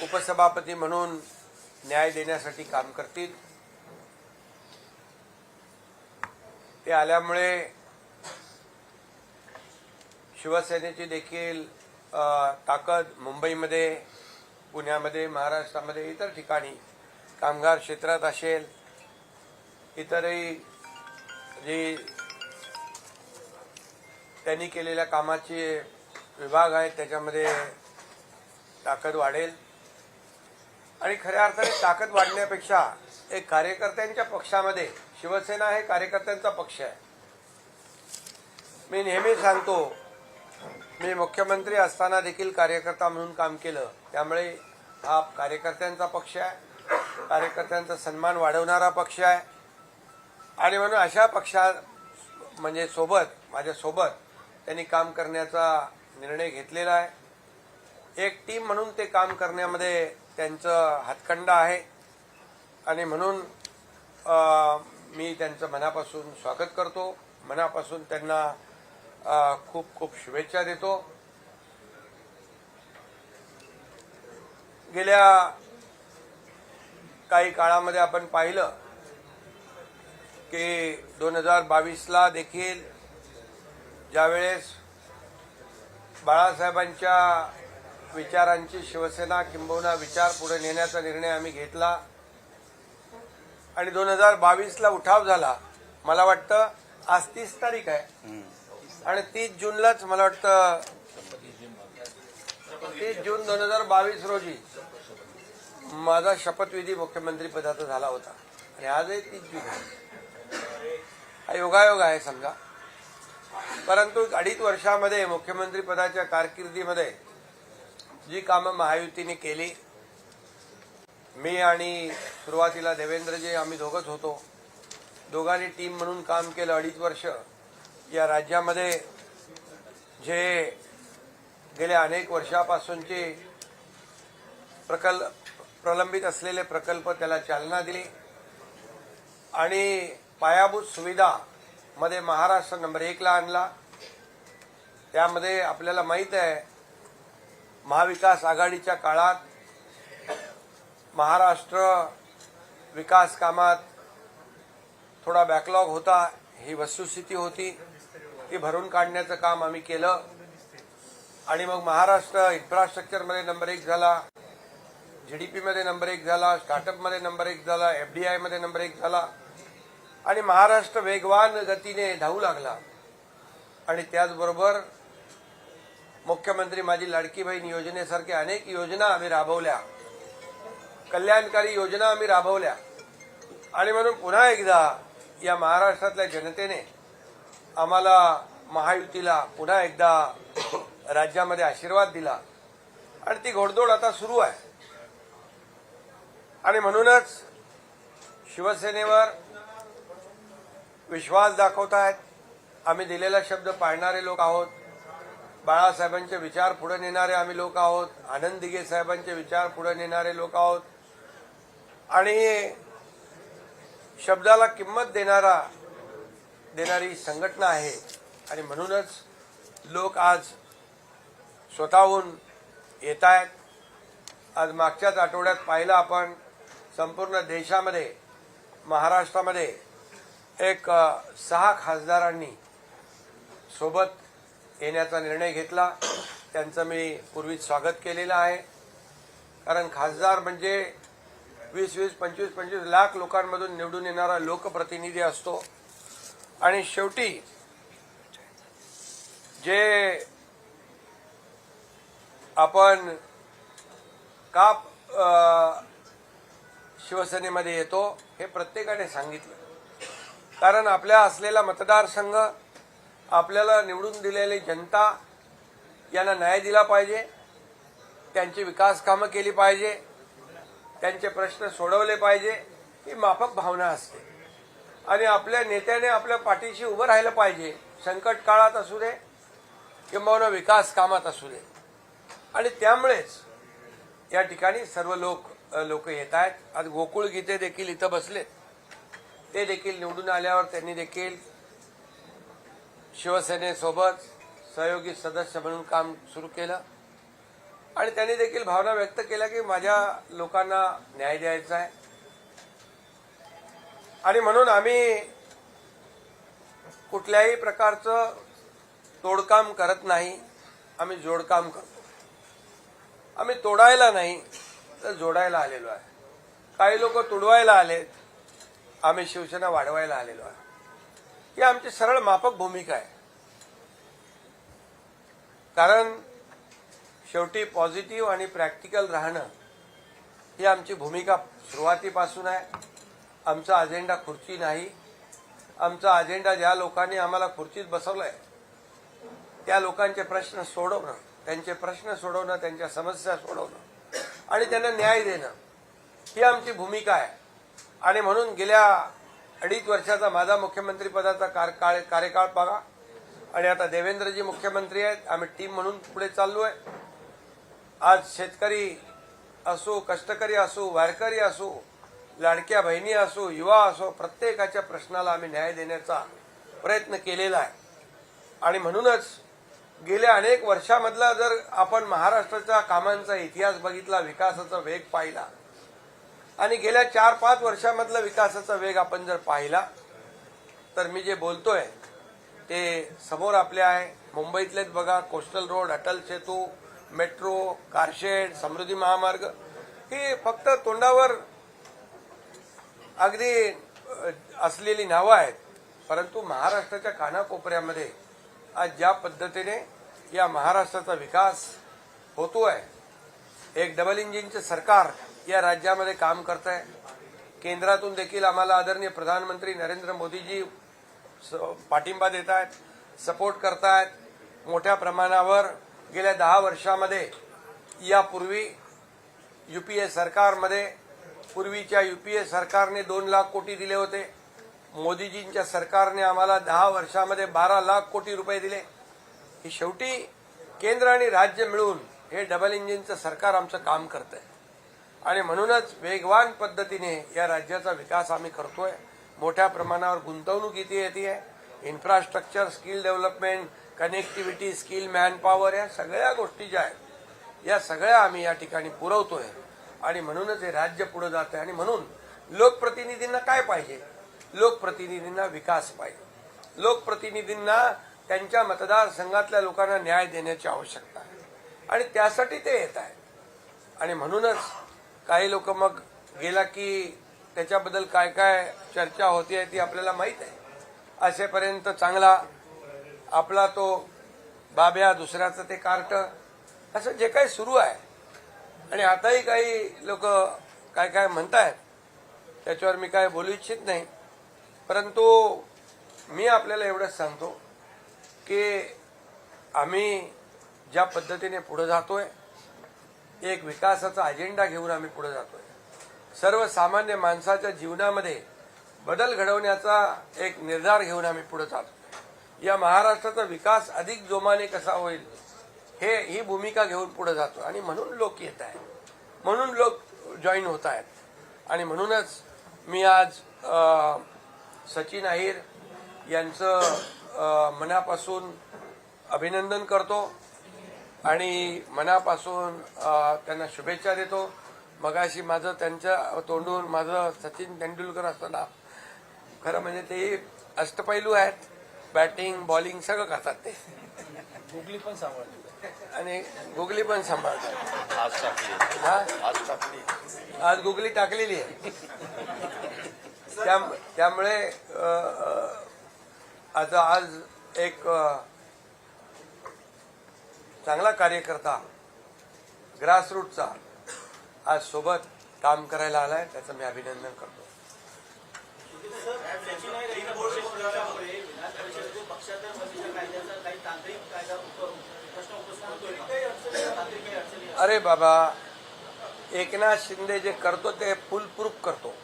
उपसभापती म्हणून न्याय देण्यासाठी काम करतील। ते आल्यामुळे शिवसेनेची देखील ताकद मुंबईमध्ये, पुण्यामध्ये, महाराष्ट्रामध्ये, इतर ठिकाणी कामगार क्षेत्रात असेल, इतरही जी त्यांनी केलेल्या कामाचे विभाग आहेत त्याच्यामध्ये ताकद वाढेल। आणि खऱ्या अर्थाने ताकद वाढण्यापेक्षा एक कार्यकर्त्यांच्या पक्षामध्ये, शिवसेना हे कार्यकर्त्यांचा पक्ष आहे। मी नेहमी सांगतो, मी मुख्यमंत्री असताना देखील कार्यकर्ता म्हणून काम केलं, त्यामुळे हा कार्यकर्त्यांचा पक्ष आहे, कार्यकर्त्यांचा सन्मान वाढवणारा पक्ष आहे। आणि म्हणून अशा पक्षा म्हणजे माझ्यासोबत त्यांनी काम करण्याचा निर्णय घेतलेला आहे। एक टीम म्हणून ते काम करण्यामध्ये त्यांचं हातखंडा आहे आणि म्हणून मी त्यांचं मनापासून स्वागत करतो, मनापासून त्यांना खूप खूप शुभेच्छा देतो। गेल्या काही काळामध्ये आपण पाहिलं की 2022ला देखील ज्यावेळेस बाळासाहेबांच्या विचारांची शिवसेना किंबहुना विचार पुढे नेण्याचा निर्णय आम्ही घेतला आणि 2022ला उठाव झाला। मला वाटतं आज 30 तारीख आहे आणि 30 जूनलाच मला वाटतं 30 जून 2022 रोजी माझा शपथविधी मुख्यमंत्री पदाचा झाला होता आणि आजही 30 जून आहे। हा योगायोग आहे समजा। परंतु 2.5 वर्षामध्ये मुख्यमंत्री पदाच्या कारकिर्दीमध्ये जी कामं महायुतीने केली, मी आणि सुरुवातीला देवेंद्रजी आम्ही दोघंच होतो, दोघांनी टीम म्हणून काम केलं 2.5 वर्ष। या राज्यामध्ये जे गेल्या अनेक वर्षापासूनचे प्रलंबित असलेले प्रकल्प त्याला चालना दिली आणि पायाभूत सुविधा मध्ये महाराष्ट्र नंबर 1 ला आणला। त्यामध्ये आपल्याला माहित आहे, महाविकास आघाडीच्या काळात महाराष्ट्र विकास कामात थोडा बॅकलॉग होता, ही वस्तुस्थिती होती, ती भरून काढण्याचं काम आम्ही केलं आणि मग महाराष्ट्र इन्फ्रास्ट्रक्चरमध्ये नंबर 1 झाला, जीडीपी मध्ये नंबर 1 झाला, स्टार्टअपमध्ये नंबर 1 झाला, एफडीआय मध्ये नंबर 1 झाला आणि महाराष्ट्र वेगवान गतीने धावू लागला। आणि त्याचबरोबर मुख्यमंत्री माझी लाडकी बहीण योजनेसारख्या अनेक योजना आम्ही राबवल्या, कल्याणकारी योजना आम्ही राबवल्या आणि म्हणून पुन्हा एकदा या महाराष्ट्रातल्या जनतेने आम्हाला महायुतीला पुन्हा एकदा राज्यामध्ये आशीर्वाद दिला आणि ती घोडदौड आता सुरू आहे। आणि म्हणूनच शिवसेनेवर विश्वास दाखवतायत, आम्ही दिलेला शब्द पाळणारे लोक आहोत, बाळासाहेबांचे विचार पुढे नेणारे आम्ही लोक आहोत, आनंद दिघे साहेबांचे विचार पुढे नेणारे लोक आहोत आणि शब्दाला किंमत देणारी संघटना आहे। आणि म्हणूनच लोक आज स्वतःहून येत आहेत। आज मागच्याच आठवड्यात पाहिलं आपण, संपूर्ण देशामध्ये, महाराष्ट्रामध्ये एक 6 खासदारांनी सोबत येण्याचा निर्णय घेतला। त्यांचं मी पूर्वीच स्वागत केलेलं आहे, कारण खासदार म्हणजे 20-20, 25-25 लाख लोकांमधून निवडून येणारा लोकप्रतिनिधी असतो आणि शेवटी जे आपण का शिवसेनेमध्ये येतो हे प्रत्येकाने सांगितलं, कारण आपल्या असलेला मतदारसंघ, आपल्याला निवडून दिलेली जनता यांना न्याय दिला पाहिजे, त्यांची विकास कामं केली पाहिजे, त्यांचे प्रश्न सोडवले पाहिजे, ही माफक भावना असते आणि आपल्या नेत्याने आपल्या पाठीशी उभं राहिलं पाहिजे, संकट काळात असू दे किंवा विकास कामात असू दे। आणि त्यामुळेच या ठिकाणी सर्व लोक येत आहेत। आज गोकुळ गीते देखील इथं बसले, ते देखील निवडून आल्यावर त्यांनी देखील शिवसेनेसोबत सहयोगी सदस्य म्हणून काम सुरू केलं आणि त्यांनी देखील भावना व्यक्त केल्या की माझ्या लोकांना न्याय द्यायचा आहे आणि म्हणून आम्ही कुठल्याही प्रकारचं तोडकाम करत नाही, आम्ही जोडकाम करतो. आम्ही तोडायला नाही तर जोडायला आलेलो आहे. काही लोक तुडवायला आलेत, आम्ही शिवसेना वाढवायला आलेलो आहे. ही आमची सरळ माफक भूमिका आहे. कारण शेवटी पॉझिटिव्ह आणि प्रॅक्टिकल राहणं ही आमची भूमिका सुरुवातीपासून आहे. आमचा अजेंडा खुर्ची नाही. आमचा अजेंडा ज्या लोकांनी आम्हाला खुर्चीत बसवलंय त्या लोकांचे प्रश्न सोडवणं, त्यांचे प्रश्न सोडवणं, त्यांच्या समस्या सोडवणं आणि त्यांना न्याय देणं ही आमची भूमिका आहे. आणि म्हणून गेल्या 2.5 वर्षाचा माझा मुख्यमंत्रीपदाचा कार्यकाळ बघा आणि आता देवेंद्रजी मुख्यमंत्री आहेत. आम्ही टीम म्हणून पुढे चाललो आहे. आज शेतकरी असो, कष्टकरी असो, वारकरी असो, लाडक्या बहिणी असो, युवा असो, प्रत्येकाच्या प्रश्नाला आम्ही न्याय देण्याचा प्रयत्न केलेला आहे. आणि म्हणूनच गेल्या अनेक वर्षामधला जर आपण महाराष्ट्राच्या कामांचा इतिहास बघितला, विकासाचा वेग पाहिला आणि गेल्या 4-5 वर्षामधला विकासाचा वेग आपण जर पाहिला तर मी जे बोलतोय ते समोर आपल्या आहे. मुंबईतलेच बघा, coastal road, Atal Setu, metro, car shed, समृद्धी महामार्ग ही फक्त तोंडावर अगदी असलेली नावं आहेत, परंतु महाराष्ट्राच्या कानाकोपऱ्यामध्ये आज ज्या पद्धतीने या महाराष्ट्राचा विकास होतोय, एक डबल इंजिनचं सरकार या राज्यामध्ये काम करत आहे. केंद्रातून देखील आम्हाला आदरणीय प्रधानमंत्री नरेंद्र मोदीजी पाठिंबा देत आहेत, सपोर्ट करतायत. मोठ्या प्रमाणावर गेल्या 10 वर्षामध्ये यापूर्वी यूपीए सरकारमध्ये पूर्वीच्या यूपीए सरकारने 2 लाख कोटी दिले होते. मोदीजींच्या सरकारने आम्हाला 10 वर्षामध्ये 12 लाख कोटी रुपये दिले. ही शेवटी केंद्र आणि राज्य मिळून हे डबल इंजिनचं सरकार आमचं काम करतंय आणि म्हणूनच वेगवान पद्धतीने या राज्याचा विकास आम्ही करतोय. मोठ्या प्रमाणावर गुंतवणूक इथे येते. Infrastructure, skill development, connectivity, skill manpower या सगळ्या गोष्टी ज्या आहेत या सगळ्या आम्ही या ठिकाणी पुरवतोय आणि म्हणूनच हे राज्य पुढे जात आहे. आणि म्हणून लोकप्रतिनिधींना काय पाहिजे? लोकप्रतिनिधींना विकास पाहिजे. लोकप्रतिनिधींना त्यांच्या मतदारसंघातल्या लोकांना न्याय देण्याची आवश्यकता आहे आणि त्यासाठी ते येत आहेत. आणि म्हणूनच काही लोक मग गेला की त्याच्याबद्दल काय काय चर्चा होती ती आपल्याला माहीत आहे. असेपर्यंत चांगला आपला तो बाब्या, दुसऱ्याचं ते कार्ट, असं जे काही सुरू आहे. आणि आताही काही लोक काय काय म्हणतायत त्याच्यावर मी काय बोलू इच्छित नाही, परंतु मी आपल्याला एवढंच सांगतो की आम्ही ज्या पद्धतीने पुढे जातोय, एक विकासाचा अजेंडा घेऊन आम्ही पुढे जातोय. सर्वसामान्य माणसाच्या जीवनामध्ये बदल घडवण्याचा एक निर्धार घेऊन आम्ही पुढे जातो. या महाराष्ट्राचा विकास अधिक जोमाने कसा होईल ही भूमिका घेऊन पुढे जातो. आणि म्हणून लोक येत आहेत, म्हणून लोक जॉईन होत आहेत. आणि म्हणूनच मी आज सचिन अहिर यांचं मनापासून अभिनंदन करतो आणि मनापासून त्यांना शुभेच्छा देतो. मगाशी माझं त्यांच्या तोंडून माझं सचिन तेंडुलकर असताना, खरं म्हणजे ते अष्टपैलू आहेत, बॅटिंग बॉलिंग सगळं करतात ते. गुगली पण सांभाळतात आणि गुगली पण सांभाळतात. आज गुगली टाकलेली आहे. त्यामुळे आता आज एक चांगला कार्यकर्ता ग्रासरूटचा आज सोबत काम करायला आलाय, त्याचं मी अभिनंदन करतो. अरे बाबा, एकनाथ शिंदे जे करतो ते फुल प्रूफ करतो,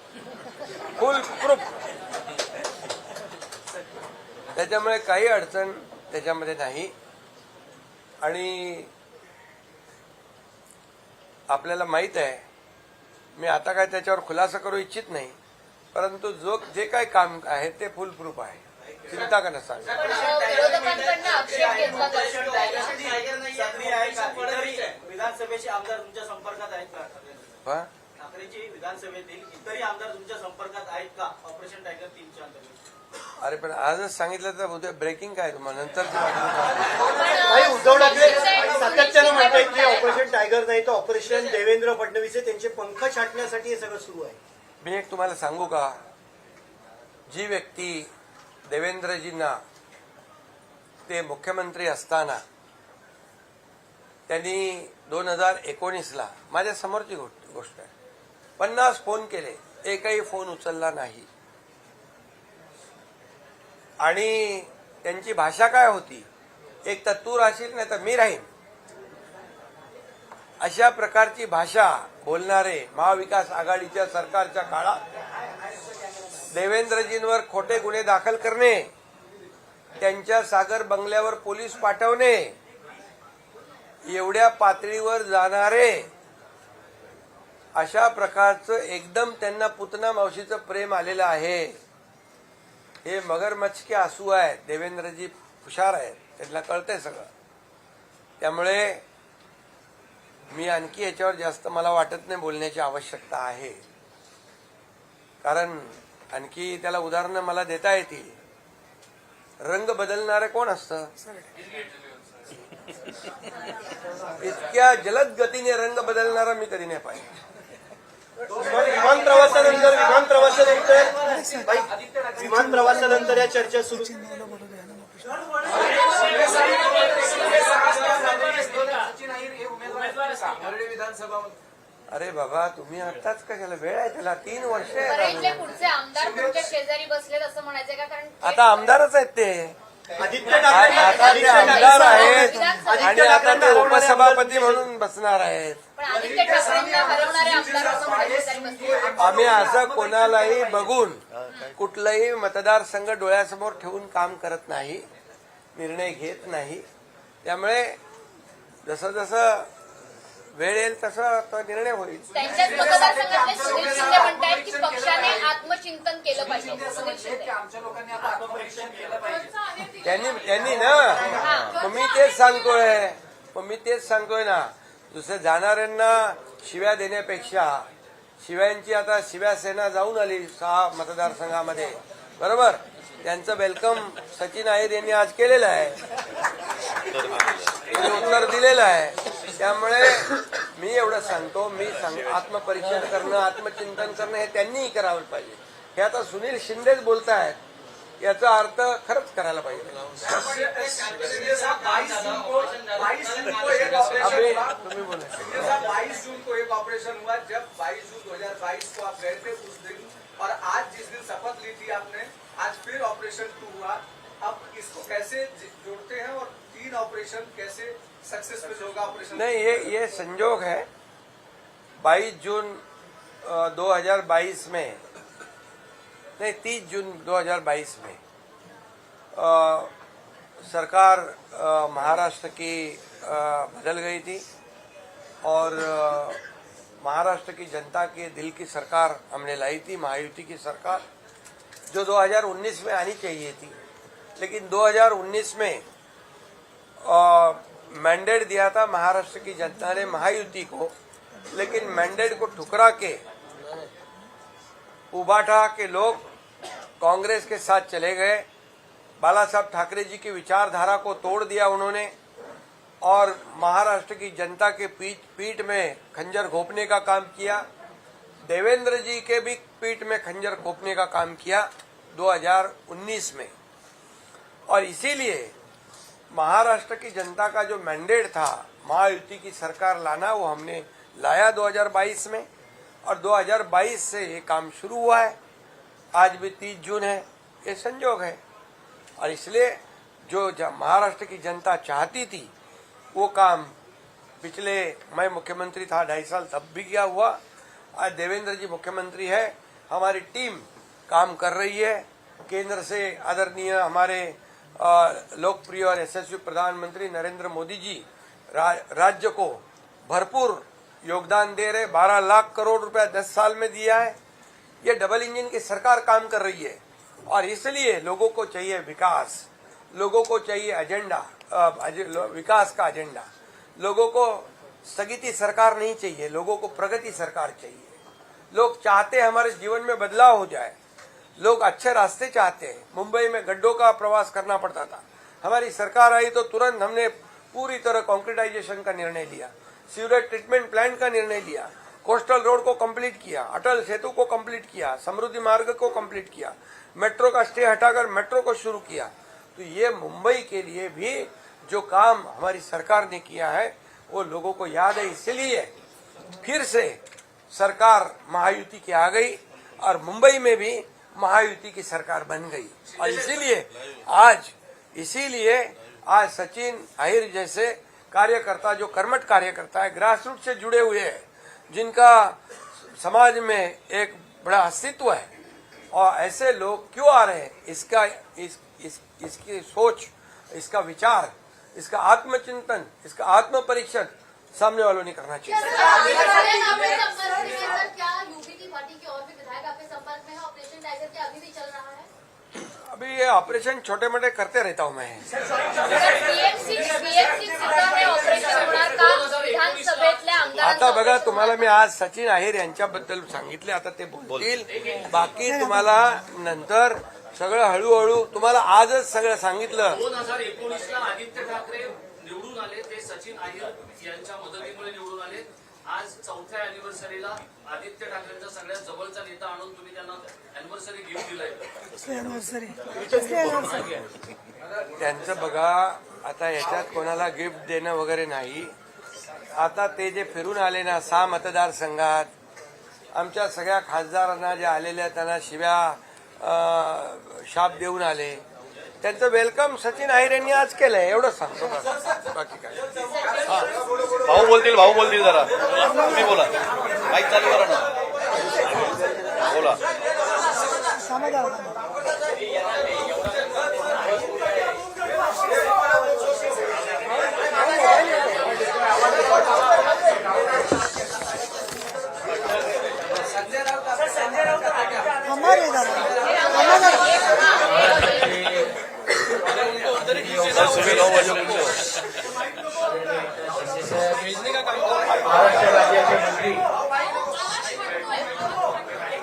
फुल प्रूफ. त्याच्यामुळे काही अडचण त्याच्यामध्ये नाही. आणि आपल्याला माहित आहे, मी आता काय त्याच्यावर खुलासा करू इच्छित नाही, परंतु जे काही काम आहे ते फुल प्रूफ आहे, चिंता का नसावी. विधानसभेचे आमदार तुमच्या संपर्कात आहेत का? हा? ठाकरेची विधानसभेतील इतरही आमदार तुमच्या संपर्कात आहेत का ऑपरेशन टायगर 3च्या अंतर्गत? अरे पण आजच सांगितलं तर उद्या ब्रेकिंग काय तुम्हाला नंतरची बातमी काही उद्धव ठाकरे सातत्यानं म्हणतायत की ऑपरेशन टायगर नाही तर ऑपरेशन देवेंद्र फडणवीस हे त्यांचे पंख छाटण्यासाठी हे सगळं सुरू आहे. मी एक तुम्हाला सांगू का, जी व्यक्ती देवेंद्रजींना ते मुख्यमंत्री असताना त्यांनी 2019ला माझ्या समोरची गोष्ट आहे 50 फोन केले, एकही फोन उचलला नाही. आणि त्यांची भाषा काय होती, एक तर तू राहशील नाही तर मी राहीन, अशा प्रकारची भाषा बोलणारे महाविकास आघाडीच्या सरकारच्या काळात देवेंद्रजींवर खोटे गुन्हे दाखल करणे, त्यांच्या सागर बंगल्यावर पोलीस पाठवणे, एवढ्या पातळीवर जाणारे अशा प्रकारचं एकदम त्यांना पुतना मावशीचं प्रेम आलेलं आहे. हे मगरमच्छ के आंसू आहेत. देवेंद्रजी हुशार आहेत, त्यांना कळतंय सगळं. त्यामुळे मी आणखी याच्यावर जास्त मला वाटत नाही बोलण्याची आवश्यकता आहे, कारण आणखी त्याला उदाहरणं मला देता येतील. रंग बदलणारे कोण असतं? इतक्या जलद गतीने रंग बदलणारा मी कधी नाही पाहिजे. विमान प्रवासानंतर या चर्चा सुरू. अरे बाबा, तुम्ही आताच कशाला, वेळ आहे त्याला, 3 वर्ष इथले पुढचे आमदार तुमच्या शेजारी बसलेत असं म्हणायचं का? कारण आता आमदारच आहेत ते, आदित्य आता ते आमदार आहेत आणि आदित्य आता ते ठाकरेंना उपसभापती म्हणून बसणार आहेत. पण आदित्य ठाकरेंना हरवणारे आमदार असं म्हणायचे शेजारी बसले. आम्ही असं कोणालाही बघून कुठलाही मतदारसंघ डोळ्यासमोर ठेवून काम करत नाही, निर्णय घेत नाही. त्यामुळे जसं जसं वेळ येईल तसं तो निर्णय होईल. त्यांच्याच मतदारसंघातले सुनील शिंदे म्हणतायत की पक्षाने आत्मचिंतन केलं पाहिजे. सुनील शिंदे त्यांनी ना, मग मी तेच सांगतोय ना, दुसऱ्या जाणाऱ्यांना शिव्या देण्यापेक्षा शिव्यांची आता शिव्यासेना जाऊन आली 6 मतदारसंघामध्ये, बरोबर. त्यांचं वेलकम सचिन अहिर यांनी आज केलेलं आहे, उत्तर दिलेलं आहे. त्यामुळे मी एवढं सांगतो, आत्मपरीक्षण करणं, आत्मचिंतन करणं हे त्यांनीही करावं पाहिजे. हे आता सुनील शिंदेच बोलतायत, याचा अर्थ खरंच करायला पाहिजे. तुम्ही बोला. 22 जून को एक ऑपरेशन हुआ, जब 22 जून 2022 को आप गए थे उस दिन, और आज जिस दिन शपथ ली थी आपने, आज फिर ऑपरेशन 2 हुआ. अब इसको कैसे जोड़ते हैं और 3 ऑपरेशन कैसे सक्सेसफुल होगा ऑपरेशन? नहीं, ये संजोग है. 22 जून 2022 में नहीं, 30 जून 2022 में सरकार महाराष्ट्र की बदल गई थी और महाराष्ट्र की जनता के दिल की सरकार हमने लाई थी, महायुति की सरकार, जो 2019 में आनी चाहिए थी. लेकिन 2019 में मैंडेट दिया था महाराष्ट्र की जनता ने महायुति को, लेकिन मैंडेट को ठुकरा के उबाटा के लोग कांग्रेस के साथ चले गए. बाला साहब ठाकरे जी की विचारधारा को तोड़ दिया उन्होंने और महाराष्ट्र की जनता के पीठ में खंजर घोंपने का काम किया. देवेंद्र जी के भी पीठ में खंजर घोंपने का काम किया 2019 में. और इसीलिए महाराष्ट्र की जनता का जो मैंडेट था महायुति की सरकार लाना, वो हमने लाया 2022 में और 2022 से ये काम शुरू हुआ है. आज भी 30 जून है, ये संजोग है. और इसलिए जो महाराष्ट्र की जनता चाहती थी वो काम पिछले, मैं मुख्यमंत्री था 2.5 साल, तब भी किया हुआ. आज देवेंद्र जी मुख्यमंत्री है, हमारी टीम काम कर रही है. केंद्र से आदरणीय हमारे लोकप्रिय और यशस्वी प्रधानमंत्री नरेंद्र मोदी जी राज्य को भरपूर योगदान दे रहे. 12 लाख करोड़ रुपया 10 साल में दिया है. ये डबल इंजन की सरकार काम कर रही है और इसलिए लोगों को चाहिए विकास, लोगों को चाहिए एजेंडा, विकास का एजेंडा, लोगों को स्थगिती सरकार नहीं चाहिए, लोगों को प्रगति सरकार चाहिए। लोग चाहते हैं हमारे जीवन में बदलाव हो जाए, लोग अच्छे रास्ते चाहते हैं। मुंबई में गड्ढों का प्रवास करना पड़ता था, हमारी सरकार आई तो तुरंत हमने पूरी तरह कॉन्क्रीटाइजेशन का निर्णय लिया, सीवरेज ट्रीटमेंट प्लांट का निर्णय लिया, कोस्टल रोड को कंप्लीट किया, अटल सेतु को कंप्लीट किया, समृद्धि मार्ग को कंप्लीट किया, मेट्रो का स्टे हटाकर मेट्रो को शुरू किया। तो ये मुंबई के लिए भी जो काम हमारी सरकार ने किया है वो लोगों को याद है, इसलिए फिर से सरकार महायुति की आ गई और मुंबई में भी महायुति की सरकार बन गई। और इसीलिए आज सचिन अहिर जैसे कार्यकर्ता, जो कर्मठ कार्यकर्ता है, ग्रासरूट से जुड़े हुए हैं, जिनका समाज में एक बड़ा अस्तित्व है, और ऐसे लोग क्यों आ रहे हैं, इसकी सोच, इसका विचार, इसका आत्मचिंतन, इसका आत्म परीक्षण सामने वालों ने करना चाहिए। क्या यूपी की पार्टी के और भी विधायक आपके संपर्क में है? ऑपरेशन टाइगर क्या अभी भी चल रहा है? अभी ये ऑपरेशन छोटे मोटे करते रहता हूँ मैं। आता बघा, तुम्हाला मी आज सचिन अहिर यांच्याबद्दल सांगितले, आता ते बोलतील, बाकी तुम्हाला नंतर सगळं हळूहळू, तुम्हाला आजच सगळं सांगितलं। 2019ला आदित्य ठाकरे निवडून आले, ते सचिन अहिर यांच्या मदतीमुळे निवडून आले। आज 4थ्या अॅनिव्हर्सरीला आदित्य ठाकरेंचा सगळ्यात जवळचा नेता आणून तुम्ही त्यांना अॅनिव्हर्सरी गिफ्ट दिलाय। त्यांचं बघा, आता याच्यात कोणाला गिफ्ट देणं वगैरे नाही। आता ते जे फिरून आले ना 6 मतदारसंघात, आमच्या सगळ्या खासदारांना जे आलेल्या त्यांना शिव्या शाप देऊन आले, त्यांचं वेलकम सचिन अहिर यांनी आज केलंय, एवढंच सांगतो बाकी काय। भाऊ बोलतील जरा, तुम्ही बोला, माईक चालू करा ना, बोला।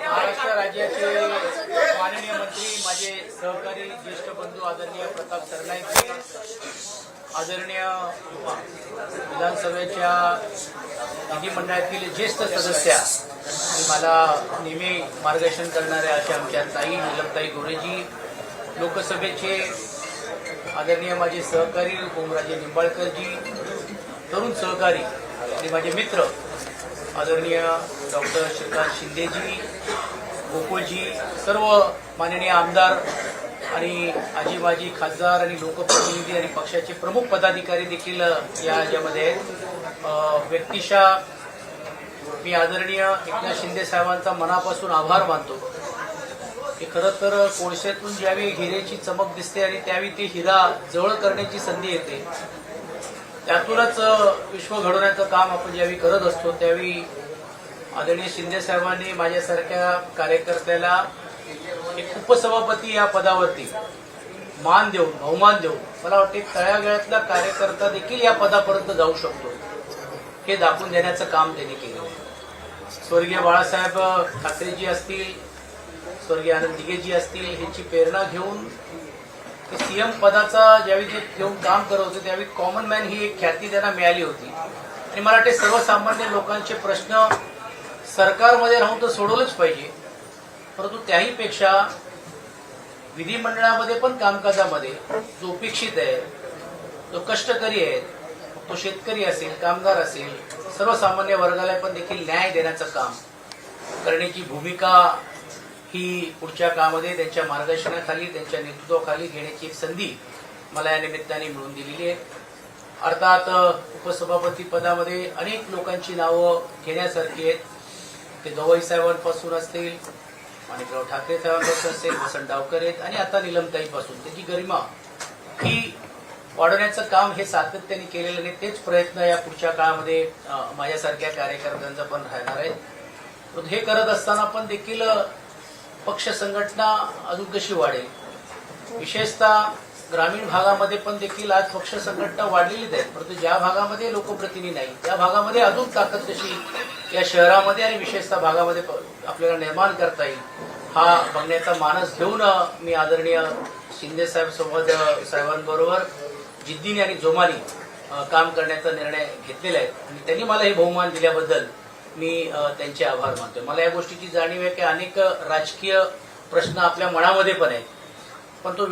महाराष्ट्र राज्याचे माननीय मंत्री, माझे सहकारी ज्येष्ठ बंधू आदरणीय प्रताप सरनाईक, आदरणीय विधानसभेच्या विधिमंडळातील ज्येष्ठ सदस्य आणि मला नेहमी मार्गदर्शन करणाऱ्या अशा आमच्या ताई नीलमताई गोरेजी, लोकसभेचे आदरणीय माझे सहकारी ओमराजे निंबाळकरजी, तरुण सहकारी आणि माझे मित्र आदरणीय डॉक्टर श्रीकांत शिंदेजी, गोकुळजी, सर्व माननीय आमदार आणि आजी माजी खासदार आणि लोकप्रतिनिधी आणि पक्षाचे प्रमुख पदाधिकारी देखील या यामध्ये आहेत। व्यक्तिशः मी आदरणीय एकनाथ शिंदे साहेबांचा मनापासून आभार मानतो की खरं तर कोळशातून ज्यावेळी हिऱ्याची चमक दिसते आणि त्यावेळी ते हिरा जवळ करण्याची संधी येते, त्यातूनच विश्व घडवण्याचं काम आपण ज्यावेळी करत असतो, त्यावेळी आदरणीय शिंदे साहेबांनी माझ्यासारख्या कार्यकर्त्याला एक उपसभापती या पदावरती मान देऊन, बहुमान देऊन, मला वाटते तळागाळातला कार्यकर्ता देखील या पदापर्यंत जाऊ शकतो हे दाखवून देण्याचं काम त्यांनी केलं। स्वर्गीय बाळासाहेब ठाकरेजी असतील, स्वर्गीय आनंद दिघेजी असतील, ह्यांची प्रेरणा घेऊन ते सीएम पदाचा ज्यावेळी ते घेऊन काम करत होते त्यावेळी कॉमन मॅन ही एक ख्याती त्यांना मिळाली होती। आणि मला वाटते सर्वसामान्य लोकांचे प्रश्न सरकारमध्ये राहून तर सोडवलंच पाहिजे, परंतु त्याहीपेक्षा विधिमंडळामध्ये पण कामकाजामध्ये जो अपेक्षित आहे, जो कष्टकरी आहे, तो शेतकरी असेल, कामगार असेल, सर्वसामान्य वर्गाला पण देखील न्याय देण्याचं काम करण्याची भूमिका ही पुढच्या काळामध्ये त्यांच्या मार्गदर्शनाखाली, त्यांच्या नेतृत्वाखाली घेण्याची एक संधी मला या निमित्ताने मिळून दिलेली आहे। अर्थात उपसभापती पदामध्ये अनेक लोकांची नावं घेण्यासारखी आहेत, ते गवई साहेबांपासून असतील, माणिकराव ठाकरे साहेबांपासून असेल, वसंत डावकर आहेत आणि आता नीलमताईपासून त्याची गरिमा ही वाढवण्याचं काम हे सातत्याने केलेलं नाही, तेच प्रयत्न या पुढच्या काळामध्ये माझ्यासारख्या कार्यकर्त्यांचा पण राहणार आहे। हे करत असताना पण देखील पक्ष संघटना अजून कशी वाढेल, विशेषतः ग्रामीण भागामध्ये पण देखील आज पक्ष संघटना वाढलेलीच आहेत, परंतु ज्या भागामध्ये लोकप्रतिनिधी नाही त्या भागामध्ये अजून ताकद कशी या शहरामध्ये आणि विशेषतः भागामध्ये आपल्याला निर्माण करता येईल हा बघण्याचा मानस घेऊन मी आदरणीय शिंदे साहेबांबरोबर जिद्दीने आणि जोमाने काम करण्याचा निर्णय घेतलेला आहे आणि त्यांनी मला हे बहुमान दिल्याबद्दल मी त्यांचे आभार मानतोय. मला या गोष्टीची जाणीव आहे की अनेक राजकीय प्रश्न आपल्या मनामध्ये पण आहेत, पण तो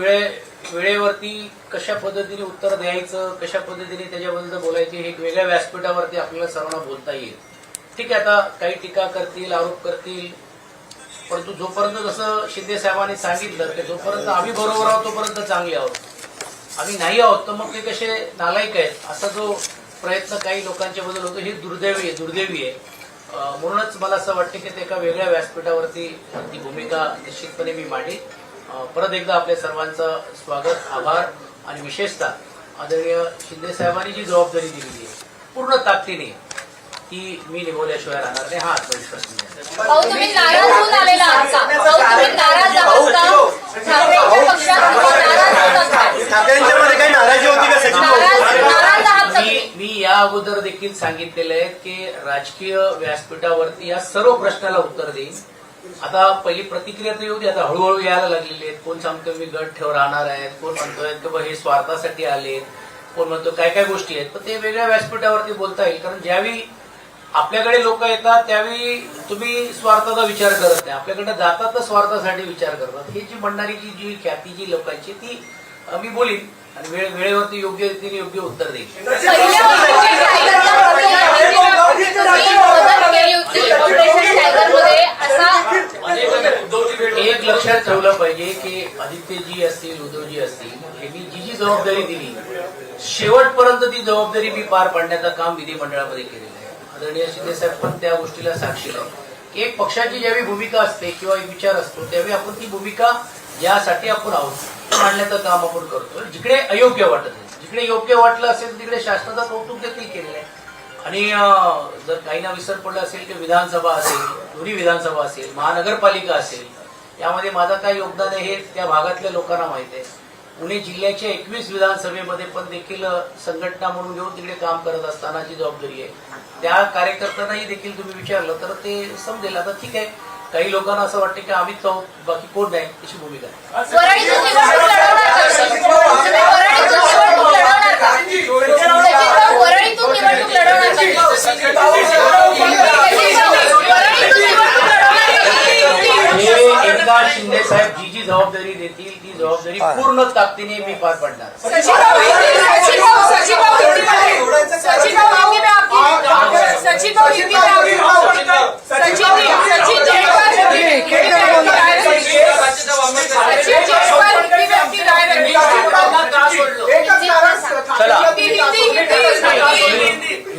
वेळेवरती कशा पद्धतीने उत्तर द्यायचं, कशा पद्धतीने त्याच्याबद्दल बोलायचे हे वेगळ्या व्यासपीठावरती आपल्याला सर्वांना बोलता येईल. ठीक आहे, आता काही टीका करतील, आरोप करतील, परंतु जोपर्यंत जसं शिंदे साहेबांनी सांगितलं की जोपर्यंत आम्ही बरोबर आहोत तोपर्यंत चांगले आहोत, आम्ही नाही आहोत तर मग ते कसे नालायक आहेत असा जो प्रयत्न काही लोकांच्या बद्दल होतो हे दुर्दैवी आहे. म्हणूनच मला असं वाटतं की ते एका वेगळ्या व्यासपीठावरती ती भूमिका निश्चितपणे मी मांडली. परत एकदा आपल्या सर्वांचं स्वागत, आभार आणि विशेषतः आदरणीय शिंदे साहेबांनी जी जबाबदारी दिलेली आहे पूर्ण ताकदीने ती मी निभवल्याशिवाय राहणार नाही हा आत्मविश्वास मी आहे. भाऊ तुम्ही नाराज होऊन आलेला आहात का? भाऊ तुम्ही नाराज आहात का? ठाकरेंच्या पक्षात तुम्ही नाराज आहात का? ठाकरेंच्या मध्ये काही नाराजी होती का सचिन भाऊ? नाराज आहात का तुम्ही? मी या अगोदर देखील सांगितलेलं आहे की राजकीय व्यासपीठावरती या सर्व प्रश्नाला उत्तर देईन. आता पहिली प्रतिक्रिया तर येऊ दे, आता हळूहळू यायला लागलेली आहेत. कोण सांगतोय मी गट ठेव राहणार आहेत, कोण म्हणतोय की बा हे स्वार्थासाठी आले, कोण म्हणतो काय काय गोष्टी आहेत, पण ते वेगळ्या व्यासपीठावरती बोलता येईल. कारण ज्यावेळी आपल्याकडे लोक येतात त्यावेळी तुम्ही स्वार्थाचा विचार करत नाही, आपल्याकडे जातात तर स्वार्थासाठी विचार करतात. ही जी म्हणणारी जी ख्याती जी लोकांची ती मी बोलीन आणि वेळेवरती योग्य रीतीने योग्य उत्तर देईल. पहिल्या मदत केली होती ऑपरेशन टायगरमध्ये असा एक लक्षात ठेवलं पाहिजे की आदित्यजी असतील, उद्धवजी असतील, यांनी जी जबाबदारी दिली शेवटपर्यंत ती जबाबदारी मी पार पाडण्याचं काम विधिमंडळामध्ये केलेलं आहे. आदरणीय शिंदे साहेब पण त्या गोष्टीला साक्षी आहे की एक पक्षाची ज्यावेळी भूमिका असते किंवा एक विचार असतो त्यावेळी आपण ती भूमिका ज्यासाठी आपण आहोत मांडण्याचं काम आपण करतो. जिकडे अयोग्य वाटत आहे, जिकडे योग्य वाटलं असेल तिकडे शासनाचं कौतुक देखील केलेलं आहे. आणि जर काहींना विसर पडलं असेल की विधानसभा असेल, दोन्ही विधानसभा असेल, महानगरपालिका असेल, यामध्ये माझं काय योगदान आहे हे त्या भागातल्या लोकांना माहिती आहे. पुणे जिल्ह्याच्या 21 विधानसभेमध्ये पण देखील संघटना म्हणून घेऊन तिकडे काम करत असताना जी जबाबदारी आहे त्या कार्यकर्त्यांनाही देखील तुम्ही विचारलं तर ते समजेल. आता ठीक आहे, काही लोकांना असं वाटतं की आम्हीच तो बाकी कोण नाही अशी भूमिका आहे. वरळीतून निवडणूक लढवणार का? तुम्ही वरळीतून निवडणूक लढवणार का? सचिन भाऊ वरळीतून निवडणूक लढवणार का? सचिन भाऊ वरळीतून निवडणूक लढवणार का? हे एकदा शिंदे साहेब जी जबाबदारी देतील ती जबाबदारी पूर्ण ताकदीने मी पार पाडणार. चला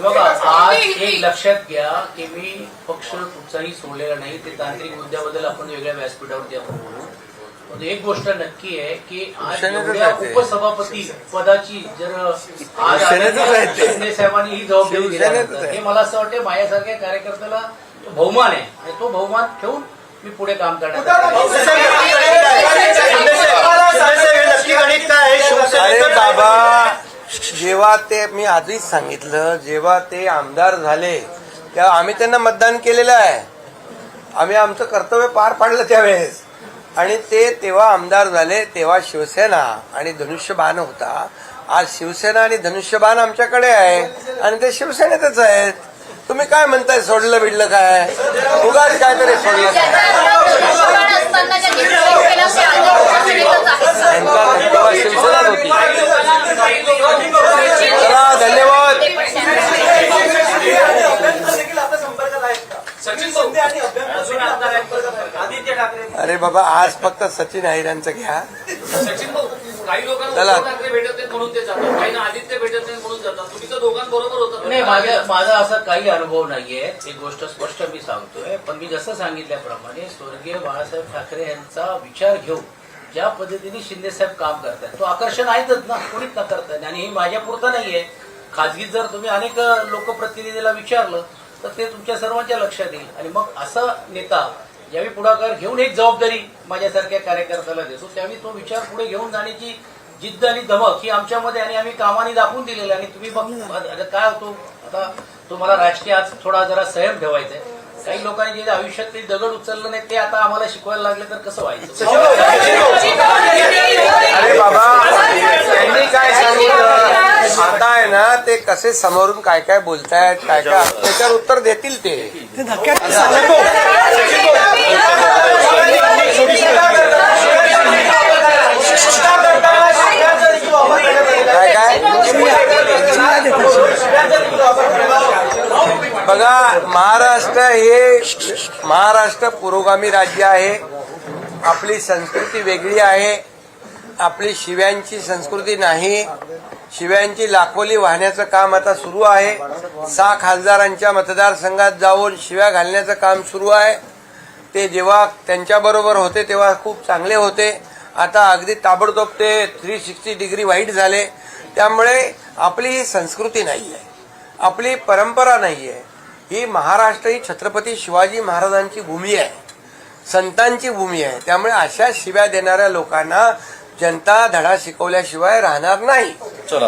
बघा, आज एक लक्षात घ्या की मी पक्ष कुठचाही सोडलेला नाही. ते तांत्रिक मुद्द्याबद्दल आपण वेगळ्या व्यासपीठावरती आपण बोलू. पण एक गोष्ट नक्की आहे की आज एवढ्या उपसभापती पदाची जर आज शिंदे साहेबांनी ही जबाबदारी दिल्यानंतर हे मला असं वाटतं माझ्यासारख्या कार्यकर्त्याला बहुमान आहे आणि तो बहुमान ठेवून मी पुढे काम करणार. अरे बाबा, जेव्हा ते मी आधीच सांगितलं, जेव्हा ते आमदार झाले तेव्हा आम्ही त्यांना मतदान केलेलं आहे, आम्ही आमचं कर्तव्य पार पाडलं त्यावेळेस. आणि ते तेव्हा आमदार झाले तेव्हा शिवसेना आणि धनुष्यबाण होता. आज शिवसेना आणि धनुष्यबाण आमच्याकडे आहे आणि ते शिवसेनेतच आहेत. तुम्ही काय म्हणताय सोडलं बिडलं काय? उगाच काहीतरी सोडलं असताना ज्यांनी विरोध केला ते तेव्हा शिवसेनाच होती. चला, धन्यवाद. आदित्य ठाकरे अरे बाबा, आज फक्त सचिन अहिरांचं घ्या. सचिन भाऊ, काही लोकांना चला. उद्धव ठाकरे भेटत नाही म्हणून ते जातात, काही आदित्य भेटत नाही म्हणून जातात. तुम्ही तर दोघांबरोबर होता. नाही, माझा असा काही अनुभव नाहीये, एक गोष्ट स्पष्ट मी सांगतोय. पण मी जसं सांगितल्याप्रमाणे स्वर्गीय बाळासाहेब ठाकरे यांचा विचार घेऊन ज्या पद्धतीने शिंदे साहेब काम करतात तो आकर्षण आहेतच ना, कोणीच न करतात. आणि हे माझ्या पुरतं नाहीये, खाजगी जर तुम्ही अनेक लोकप्रतिनिधीला विचारलं तर ते तुमच्या सर्वांच्या लक्षात येईल. आणि मग असा नेता ज्यावेळी पुढाकार घेऊन एक जबाबदारी माझ्यासारख्या कार्यकर्त्याला देतो त्यावेळी तो विचार पुढे घेऊन जाण्याची जिद्द आणि धमक ही आमच्यामध्ये आणि आम्ही कामाने दाखवून दिलेलं आहे. आणि तुम्ही बघ आता काय होतो, आता तुम्हाला राजकीय आज थोडा जरा संयम ठेवायचा आहे. काही लोकांनी जे आयुष्यात काही दगड उचललं नाही ते आता आम्हाला शिकवायला लागले तर कसं व्हायचं. अरे बाबा, त्यांनी काय सांगितलं आता आहे ना, ते कसे समोरून काय काय बोलतायत, काय काय त्याच्यावर उत्तर देतील ते. काय काय बघा, महाराष्ट्र पुरोगामी राज्य आहे. आपली संस्कृती वेगळी आहे. आपली शिव्यांची संस्कृती नाही. शिव्यांची लाखोली वाहण्याचं काम आता सुरू आहे. 6 खासदारांच्या मतदारसंघात जाऊन शिव्या घालण्याचं काम सुरू आहे. ते जेव्हा त्यांच्याबरोबर होते तेव्हा खूप चांगले होते. आता अगदी ताबडतोब ते 360 डिग्री वाईट झाले. त्यामुळे आपली ही संस्कृती नाही आहे, आपली परंपरा नाही आहे. ही महाराष्ट्र ही छत्रपती शिवाजी महाराजांची भूमी आहे, संतांची भूमी आहे. त्यामुळे अशा शिव्या देणाऱ्या लोकांना जनता धडा शिकवल्याशिवाय राहणार नाही. चला